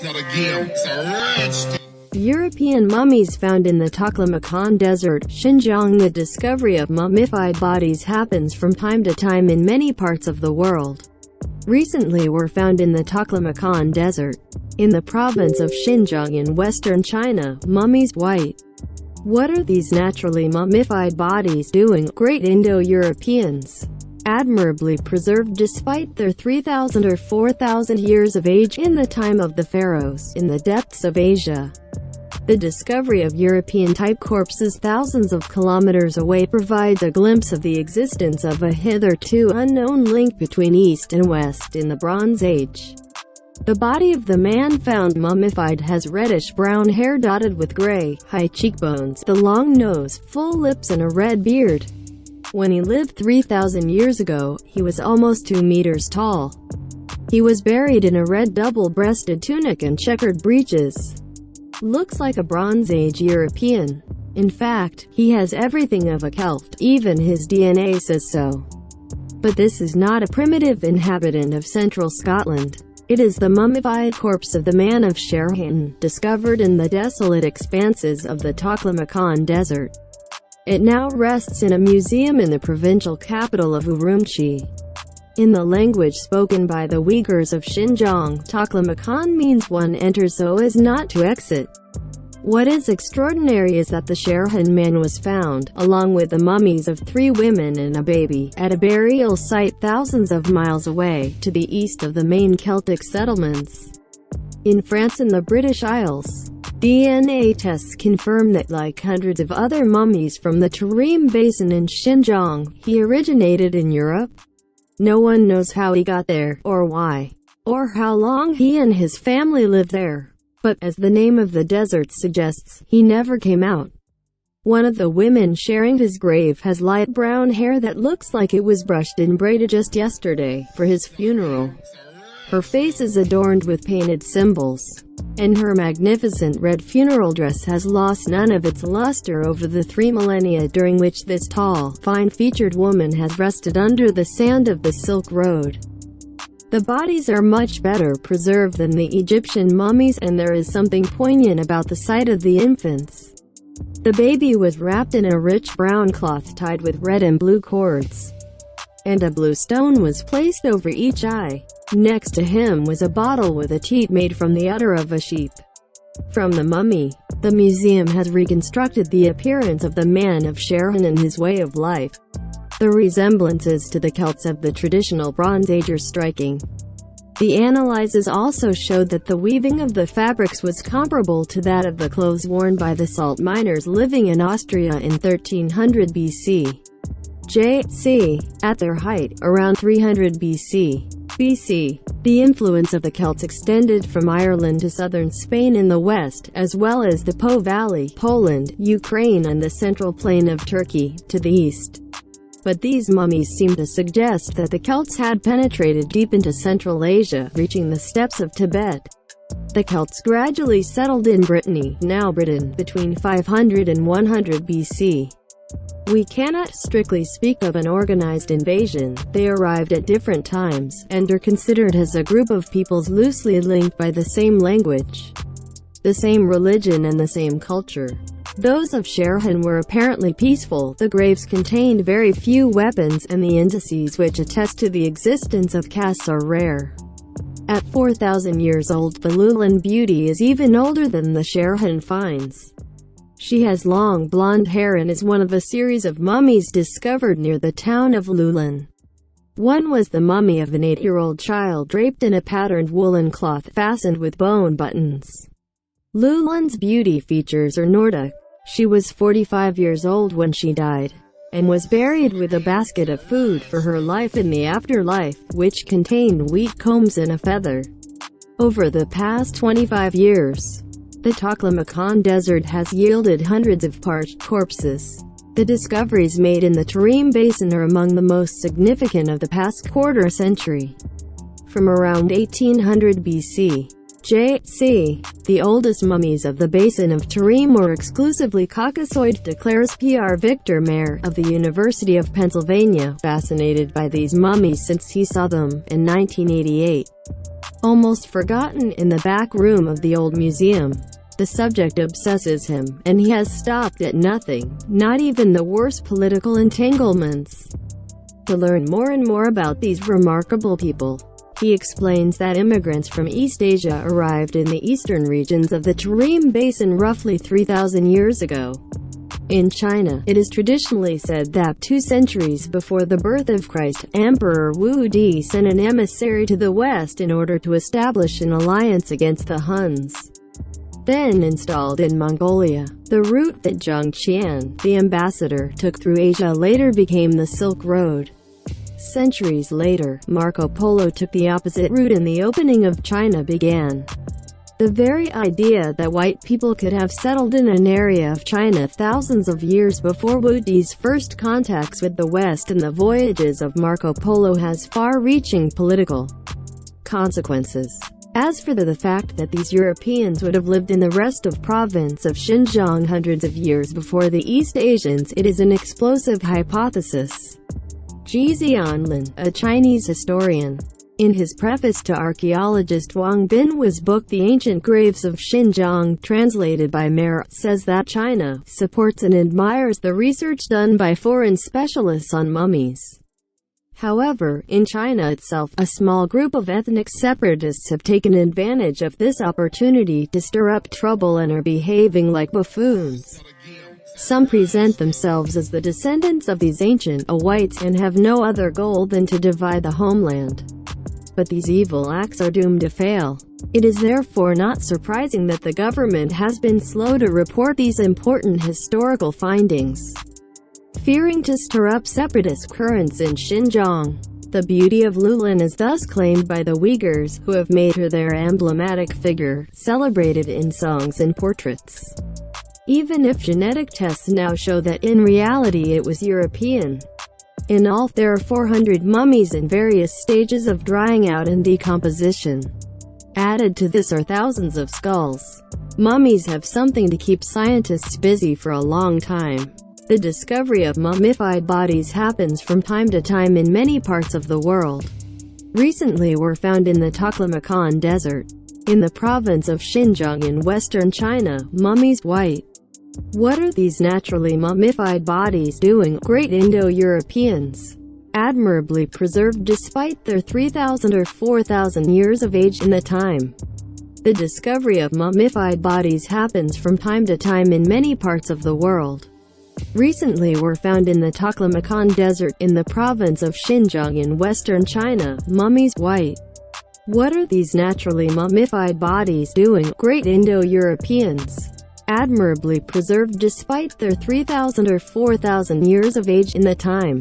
It's not a game, it's a rich. European mummies found in the Taklamakan Desert, Xinjiang. The discovery of mummified bodies happens from time to time in many parts of the world. Recently were found in the Taklamakan Desert, in the province of Xinjiang in western China, mummies white. What are these naturally mummified bodies doing? Great Indo-Europeans, admirably preserved despite their 3,000 or 4,000 years of age in the time of the pharaohs, in the depths of Asia. The discovery of European-type corpses thousands of kilometers away provides a glimpse of the existence of a hitherto unknown link between East and West in the Bronze Age. The body of the man found mummified has reddish-brown hair dotted with gray, high cheekbones, the long nose, full lips and a red beard. When he lived 3,000 years ago, he was almost 2 meters tall. He was buried in a red double-breasted tunic and checkered breeches. Looks like a Bronze Age European. In fact, he has everything of a Celt, even his DNA says so. But this is not a primitive inhabitant of central Scotland. It is the mummified corpse of the man of Xinjiang, discovered in the desolate expanses of the Taklamakan Desert. It now rests in a museum in the provincial capital of Urumqi. In the language spoken by the Uyghurs of Xinjiang, Taklamakan means one enters so as not to exit. What is extraordinary is that the Xinjiang man was found, along with the mummies of 3 women and a baby, at a burial site thousands of miles away, to the east of the main Celtic settlements. In France and the British Isles, DNA tests confirm that, like hundreds of other mummies from the Tarim Basin in Xinjiang, he originated in Europe. No one knows how he got there, or why, or how long he and his family lived there. But, as the name of the desert suggests, he never came out. One of the women sharing his grave has light brown hair that looks like it was brushed and braided just yesterday, for his funeral. Her face is adorned with painted symbols, and her magnificent red funeral dress has lost none of its luster over the 3 millennia during which this tall, fine-featured woman has rested under the sand of the Silk Road. The bodies are much better preserved than the Egyptian mummies, and there is something poignant about the sight of the infants. The baby was wrapped in a rich brown cloth tied with red and blue cords, and a blue stone was placed over each eye. Next to him was a bottle with a teat made from the udder of a sheep. From the mummy, the museum has reconstructed the appearance of the man of Xinjiang and his way of life. The resemblances to the Celts of the traditional Bronze Age are striking. The analyses also showed that the weaving of the fabrics was comparable to that of the clothes worn by the salt miners living in Austria in 1300 BC. J.C. At their height, around 300 BC. The influence of the Celts extended from Ireland to southern Spain in the west, as well as the Po Valley, Poland, Ukraine and the central plain of Turkey, to the east. But these mummies seem to suggest that the Celts had penetrated deep into Central Asia, reaching the steppes of Tibet. The Celts gradually settled in Brittany, now Britain, between 500 and 100 BC. We cannot strictly speak of an organized invasion. They arrived at different times, and are considered as a group of peoples loosely linked by the same language, the same religion and the same culture. Those of Xinjiang were apparently peaceful. The graves contained very few weapons, and the indices which attest to the existence of castes are rare. At 4,000 years old, the Lulan beauty is even older than the Xinjiang finds. She has long blonde hair and is one of a series of mummies discovered near the town of Lulan. One was the mummy of an 8-year-old child draped in a patterned woolen cloth fastened with bone buttons. Lulan's beauty features are Nordic. She was 45 years old when she died, and was buried with a basket of food for her life in the afterlife, which contained wheat combs and a feather. Over the past 25 years, the Taklamakan Desert has yielded hundreds of parched corpses. The discoveries made in the Tarim Basin are among the most significant of the past quarter century. From around 1800 BC, J.C. The oldest mummies of the basin of Tarim were exclusively Caucasoid, declares Pr. Victor Mayer, of the University of Pennsylvania, fascinated by these mummies since he saw them, in 1988. almost forgotten in the back room of the old museum. The subject obsesses him, and he has stopped at nothing, not even the worst political entanglements. To learn more and more about these remarkable people, he explains that immigrants from East Asia arrived in the eastern regions of the Tarim Basin roughly 3,000 years ago. In China, it is traditionally said that 2 centuries before the birth of Christ, Emperor Wu Di sent an emissary to the west in order to establish an alliance against the Huns. Then installed in Mongolia, the route that Zheng Qian, the ambassador, took through Asia later became the Silk Road. Centuries later, Marco Polo took the opposite route and the opening of China began. The very idea that white people could have settled in an area of China thousands of years before Wu Di's first contacts with the West and the voyages of Marco Polo has far-reaching political consequences. As for the fact that these Europeans would have lived in the rest of province of Xinjiang hundreds of years before the East Asians, it is an explosive hypothesis. Ji Xianlin, a Chinese historian, in his preface to archaeologist Wang Binhua's book The Ancient Graves of Xinjiang, translated by Mer, says that China supports and admires the research done by foreign specialists on mummies. However, in China itself, a small group of ethnic separatists have taken advantage of this opportunity to stir up trouble and are behaving like buffoons. Some present themselves as the descendants of these ancient whites and have no other goal than to divide the homeland. But these evil acts are doomed to fail. It is therefore not surprising that the government has been slow to report these important historical findings, fearing to stir up separatist currents in Xinjiang. The beauty of Lulin is thus claimed by the Uyghurs, who have made her their emblematic figure, celebrated in songs and portraits. Even if genetic tests now show that in reality it was European. In all, there are 400 mummies in various stages of drying out and decomposition. Added to this are thousands of skulls. Mummies have something to keep scientists busy for a long time. The discovery of mummified bodies happens from time to time in many parts of the world. Recently were found in the Taklamakan desert, in the province of Xinjiang in western China, mummies white. What are these naturally mummified bodies doing? Great Indo-Europeans, admirably preserved despite their 3,000 or 4,000 years of age in the time. The discovery of mummified bodies happens from time to time in many parts of the world. Recently were found in the Taklamakan desert, in the province of Xinjiang in western China, mummies white. What are these naturally mummified bodies doing? Great Indo-Europeans, admirably preserved despite their 3,000 or 4,000 years of age in the time.